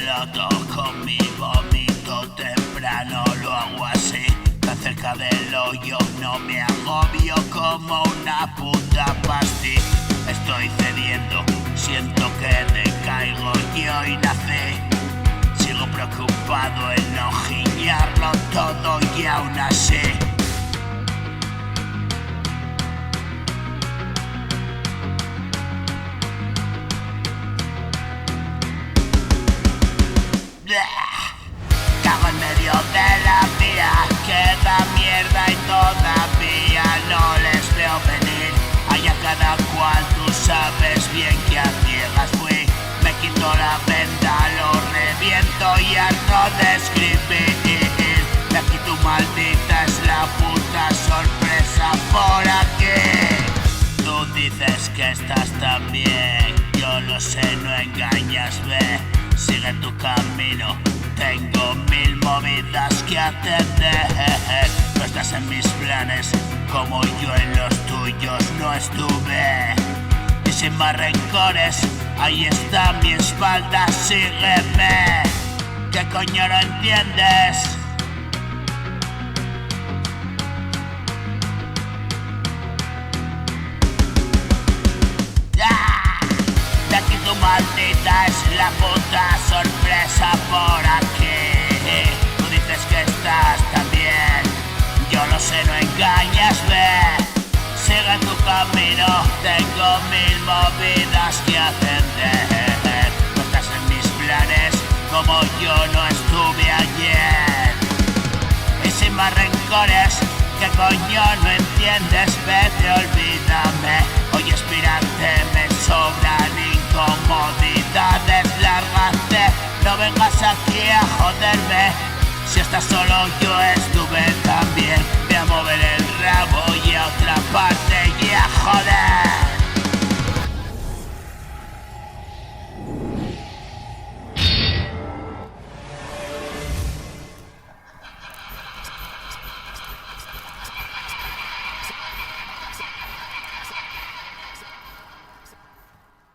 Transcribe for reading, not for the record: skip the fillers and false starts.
loto con mi vómito temprano, lo hago así, tan cerca del hoyo, no me agobio como una puta pastilla. Estoy cediendo, siento que decaigo y hoy nací. Sigo preocupado en no giñarlo todo y aún así cago en medio de la vía, queda mierda y todavía no les veo venir. Allá cada cual, tú sabes bien que a ciegas fui. Me quito la venda, lo reviento y harto de escribir. Y aquí tu maldita es la puta sorpresa por aquí. Tú dices que estás tan bien, yo lo sé, no engañas, ve. Sigue tu camino, tengo mil movidas que atender. No estás en mis planes, como yo en los tuyos no estuve. Y sin más rencores, ahí está mi espalda, sígueme. ¿Qué coño no entiendes? De aquí tu maldita es la puta sorpresa por aquí. Tú dices que estás tan bien, yo lo sé, no engañas, ve. Sigue tu camino, tengo mil movidas que atender. No estás en mis planes, como yo no estuve ayer. Y sin más rencores, ¿qué coño no entiendes? Vete, olvídame. Hoy aspirante me sobran incomodidades, lárgate. No vengas aquí a joderme. Si estás solo yo estuve también. Voy a mover el rabo